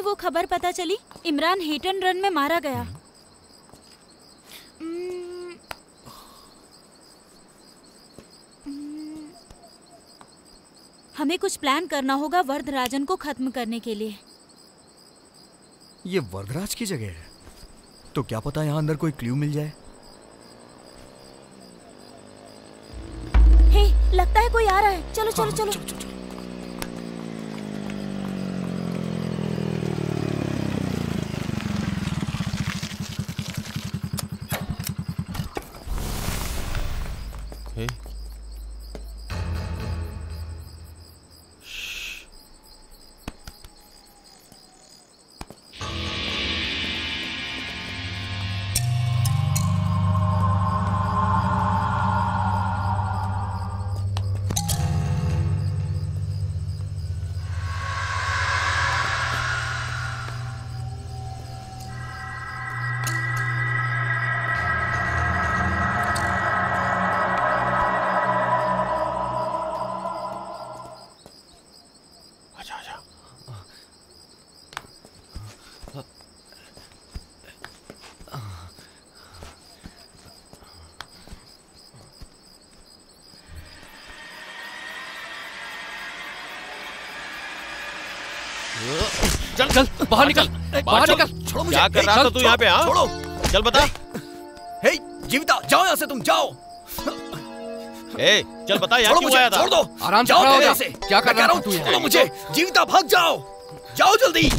वो खबर पता चली? इमरान हिट एंड रन में मारा गया। हमें कुछ प्लान करना होगा वरदराजन को खत्म करने के लिए। ये वरदराज की जगह है, तो क्या पता यहाँ अंदर कोई क्लू मिल जाए। हे, लगता है कोई आ रहा है। चलो चलो चलो, चलो, चलो, चलो। चल चल बाहर निकल, बाहर निकल। छोड़ो मुझे। क्या कर रहा था तू यहाँ पे? हाँ, छोड़ो। चल बता। हे जीविता, जाओ यहाँ से, तुम जाओ। ए, चल बता यहाँ क्यों आया था? छोड़ दो, आराम से जाओ खड़ा हो मेरे जा। से। क्या कर रहा है तू? छोड़ो मुझे, जीविता भाग जाओ, जाओ जल्दी।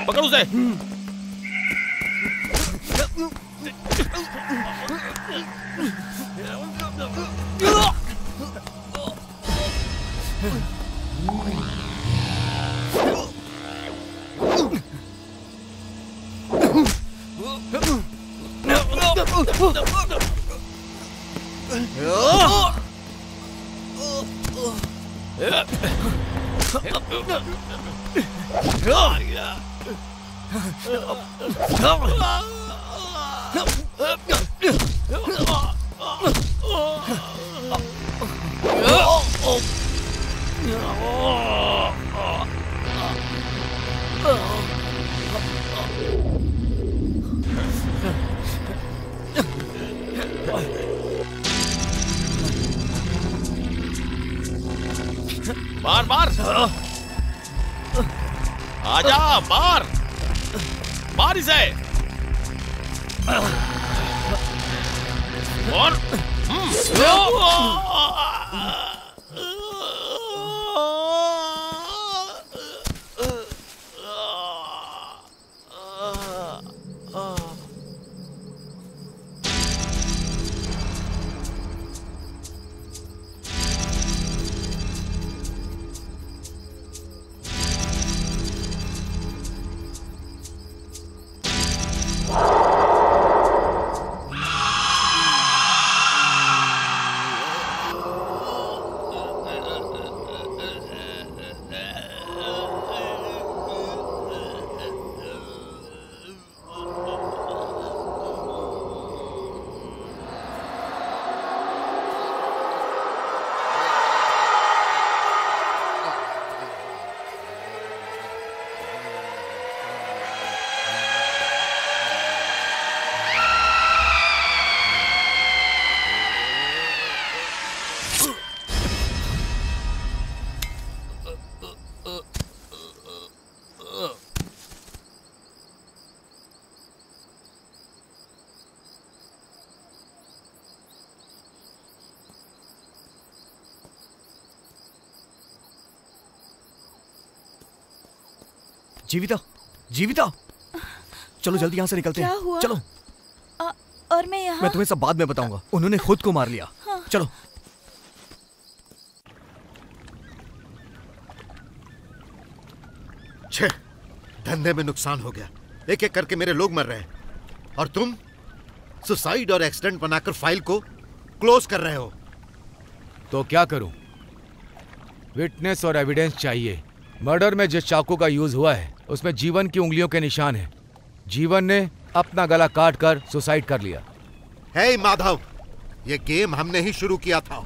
पकड़ उसे। मार मार, आजा, मार मार इसे। और जीविता, जीविता, चलो जल्दी यहाँ से निकलते हैं। क्या हुआ? चलो। और मैं यहाँ? मैं तुम्हें सब बाद में बताऊंगा। उन्होंने खुद को मार लिया। हाँ। चलो। छे, धंधे में नुकसान हो गया। एक एक करके मेरे लोग मर रहे हैं और तुम सुसाइड और एक्सीडेंट बनाकर फाइल को क्लोज कर रहे हो। तो क्या करूं? विटनेस और एविडेंस चाहिए। मर्डर में जिस चाकू का यूज हुआ है उसमें जीवन की उंगलियों के निशान हैं। जीवन ने अपना गला काट कर सुसाइड कर लिया। हे माधव, ये गेम हमने ही शुरू किया था।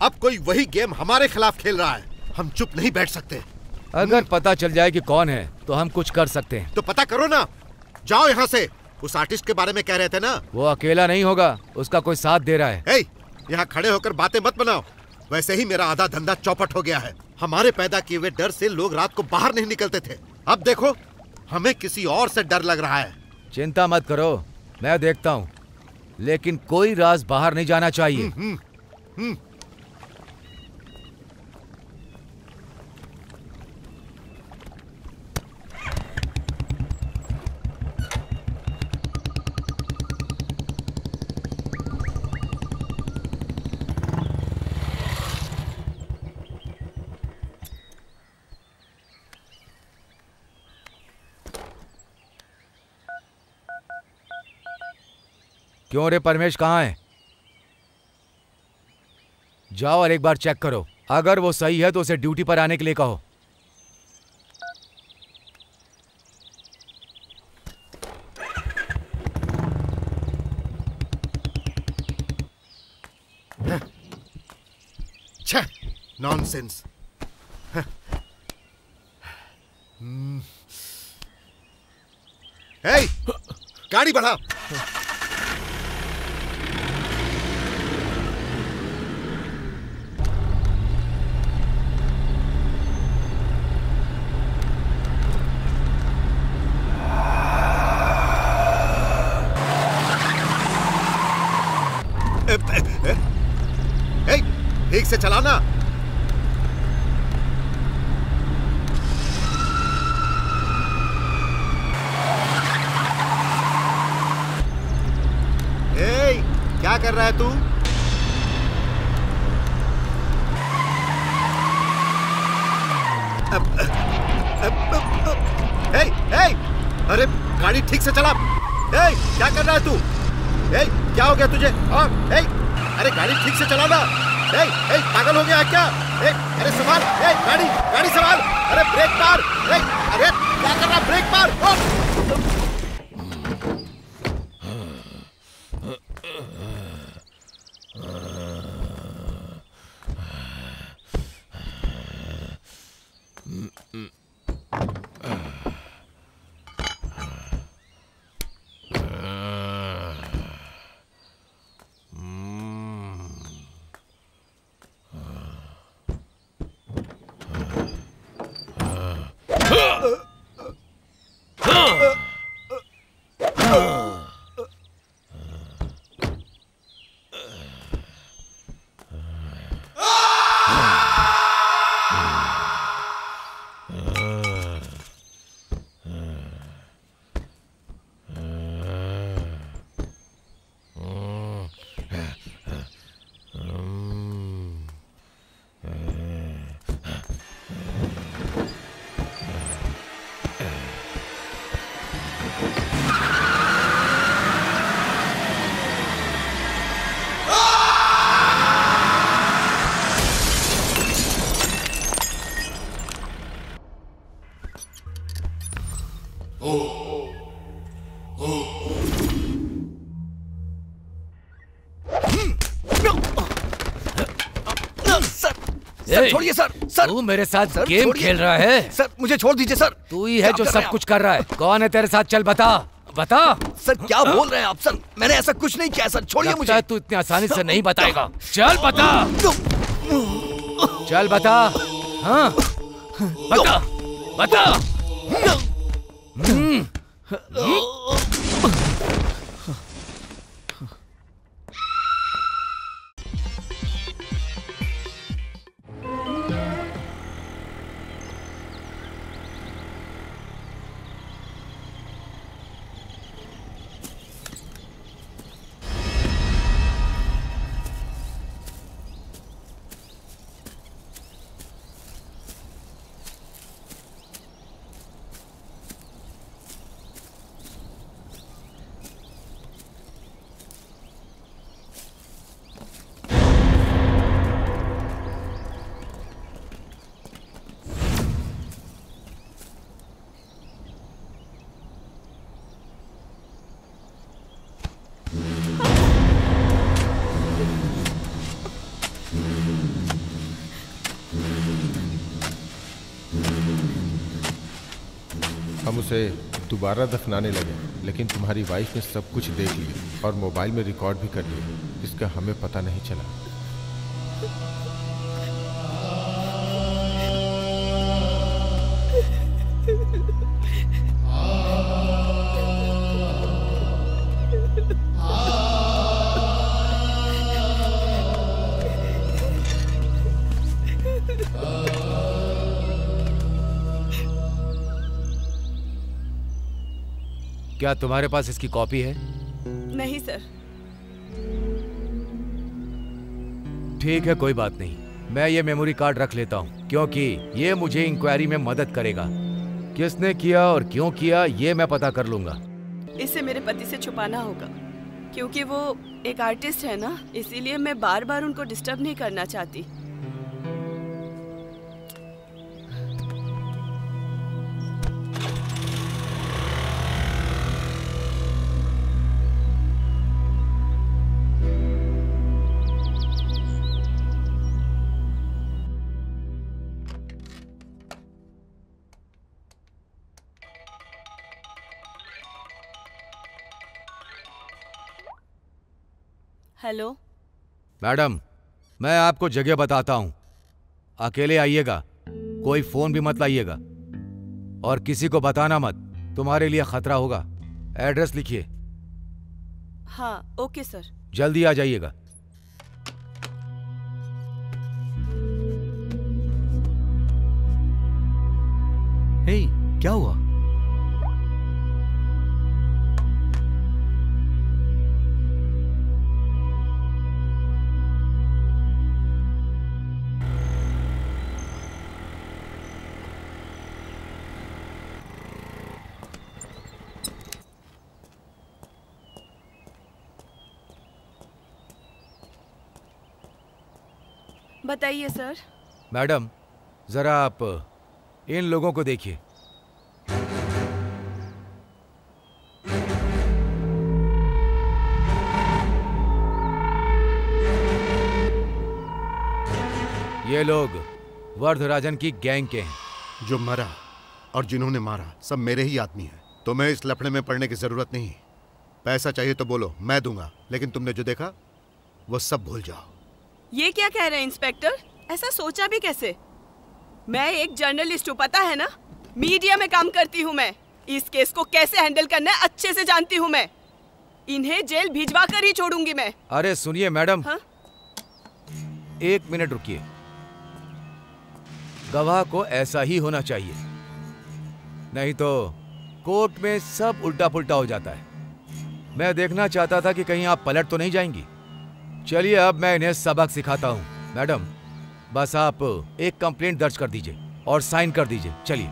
अब कोई वही गेम हमारे खिलाफ खेल रहा है। हम चुप नहीं बैठ सकते। अगर पता चल जाए कि कौन है तो हम कुछ कर सकते हैं। तो पता करो ना, जाओ यहाँ से। उस आर्टिस्ट के बारे में कह रहे थे ना? वो अकेला नहीं होगा, उसका कोई साथ दे रहा है। यहाँ खड़े होकर बातें मत बनाओ। वैसे ही मेरा आधा धंधा चौपट हो गया है। हमारे पैदा किए हुए डर से लोग रात को बाहर नहीं निकलते थे। अब देखो, हमें किसी और से डर लग रहा है। चिंता मत करो, मैं देखता हूँ, लेकिन कोई राज बाहर नहीं जाना चाहिए। क्यों रे परमेश, कहाँ है? जाओ और एक बार चेक करो। अगर वो सही है तो उसे ड्यूटी पर आने के लिए कहो। छह, नॉनसेंस। हे, गाड़ी बढ़ा। ठीक से चलाना। क्या कर रहा है तू? अरे गाड़ी ठीक से चला। क्या कर रहा है तू? क्या हो गया तुझे? हाँ, अरे गाड़ी ठीक से चलाना। पागल हो गया है क्या? अरे संभाल, गाड़ी संभाल। अरे ब्रेक मार। अरे क्या कर रहा? ब्रेक मार। सर छोड़िए सर। सर तू मेरे साथ गेम खेल रहा है? सर मुझे छोड़ दीजिए सर। तू ही है जो सब कुछ कर रहा है। कौन है तेरे साथ? चल बता बता। सर क्या बोल रहे हैं आप? सर मैंने ऐसा कुछ नहीं किया सर, छोड़िए मुझे। तू इतनी आसानी से नहीं बताएगा। चल बता, चल बता। हाँ बता बता। उसे दोबारा दफनाने लगे, लेकिन तुम्हारी वाइफ ने सब कुछ देख लिया और मोबाइल में रिकॉर्ड भी कर लिया, जिसका हमें पता नहीं चला। क्या तुम्हारे पास इसकी कॉपी है? नहीं सर। ठीक है, कोई बात नहीं, मैं ये मेमोरी कार्ड रख लेता हूँ, क्योंकि ये मुझे इंक्वायरी में मदद करेगा। किसने किया और क्यों किया ये मैं पता कर लूंगा। इसे मेरे पति से छुपाना होगा, क्योंकि वो एक आर्टिस्ट है ना, इसीलिए मैं बार बार उनको डिस्टर्ब नहीं करना चाहती। हेलो मैडम, मैं आपको जगह बताता हूँ, अकेले आइएगा, कोई फोन भी मत लाइएगा और किसी को बताना मत, तुम्हारे लिए खतरा होगा। एड्रेस लिखिए। हाँ ओके सर। जल्दी आ जाइएगा। हे, क्या हुआ? बताइए सर। मैडम, जरा आप इन लोगों को देखिए। ये लोग वर्धराजन की गैंग के हैं। जो मरा और जिन्होंने मारा सब मेरे ही आदमी हैं। तुम्हें इस लफड़े में पड़ने की जरूरत नहीं। पैसा चाहिए तो बोलो, मैं दूंगा, लेकिन तुमने जो देखा वो सब भूल जाओ। ये क्या कह रहे हैं इंस्पेक्टर? ऐसा सोचा भी कैसे? मैं एक जर्नलिस्ट हूँ, पता है ना, मीडिया में काम करती हूँ मैं। इस केस को कैसे हैंडल करना है अच्छे से जानती हूँ मैं। इन्हें जेल भिजवा कर ही छोड़ूंगी मैं। अरे सुनिए मैडम, हाँ? 1 मिनट रुकिए। गवाह को ऐसा ही होना चाहिए, नहीं तो कोर्ट में सब उल्टा पुल्टा हो जाता है। मैं देखना चाहता था कि कहीं आप पलट तो नहीं जाएंगी। चलिए अब मैं इन्हें सबक सिखाता हूँ। मैडम, बस आप एक कंप्लेंट दर्ज कर दीजिए और साइन कर दीजिए। चलिए।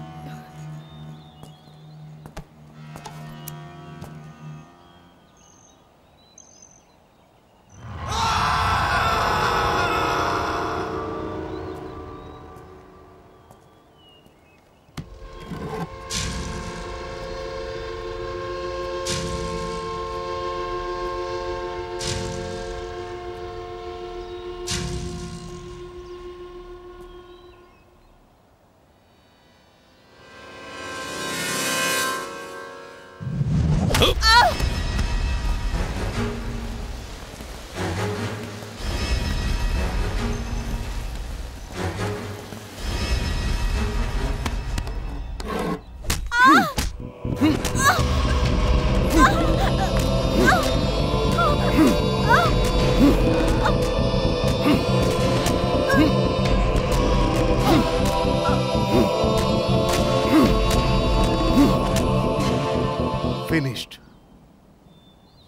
फिनिश्ड।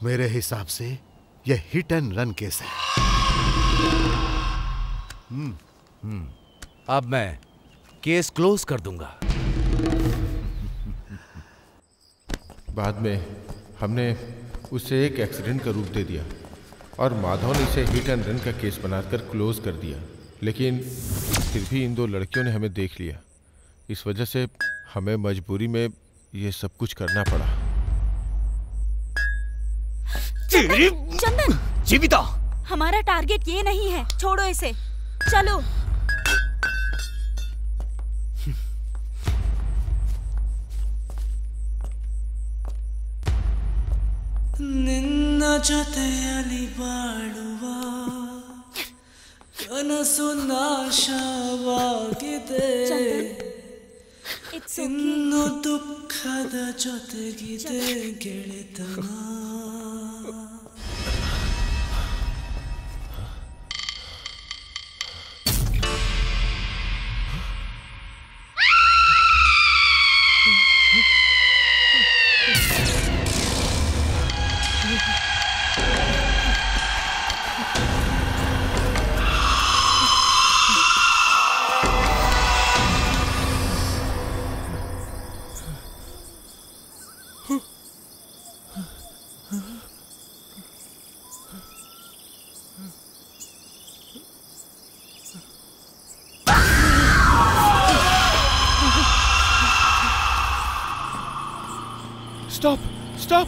मेरे हिसाब से यह हिट एंड रन केस है। अब मैं केस क्लोज कर दूंगा। बाद में हमने उसे एक एक्सीडेंट का रूप दे दिया और माधव ने इसे हिट एंड रन का केस बनाकर क्लोज कर दिया, लेकिन फिर भी इन 2 लड़कियों ने हमें देख लिया। इस वजह से हमें मजबूरी में ये सब कुछ करना पड़ा। चंदन, जीविता, हमारा टारगेट ये नहीं है, छोड़ो इसे, चलो। ನಿನ್ನ ಜೊತೆಯಲ್ಲಿ ಬಾಳುವ ಕನಸು ನಾಶವಾಗಿದೆ ಇನ್ನು ದುಃಖದ ಜೊತೆಗಿದೆ ಗೆಳೆತನ Stop! Stop!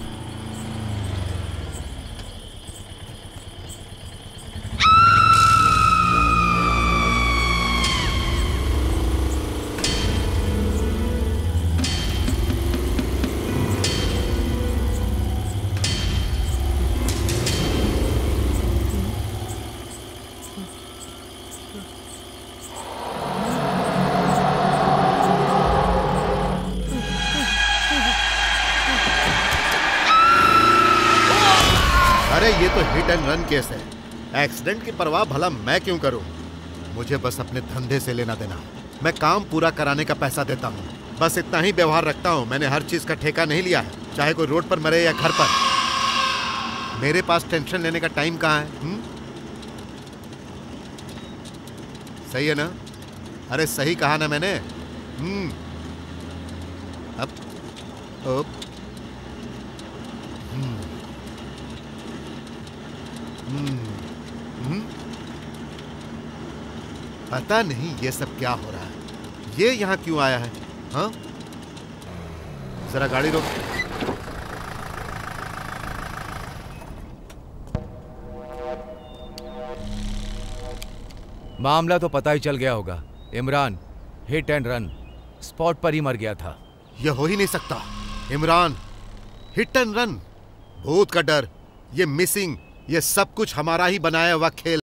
अरे ये तो हिट एंड रन केस है। एक्सीडेंट की परवाह भला मैं क्यों करूं? मुझे बस अपने धंधे से लेना देना। मैं काम पूरा कराने का पैसा देता हूं, बस इतना ही व्यवहार रखता हूं। मैंने हर चीज का ठेका नहीं लिया है, चाहे कोई रोड पर मरे या घर पर। मेरे पास टेंशन लेने का टाइम कहाँ है? सही है ना? अरे सही कहा ना मैंने? अब पता नहीं ये सब क्या हो रहा है। ये यहाँ क्यों आया है? हाँ, जरा गाड़ी रोक। मामला तो पता ही चल गया होगा। Imran hit and run spot पर ही मर गया था। यह हो ही नहीं सकता। इमरान हिट एंड रन, भूत का डर, ये मिसिंग, ये सब कुछ हमारा ही बनाया हुआ खेल।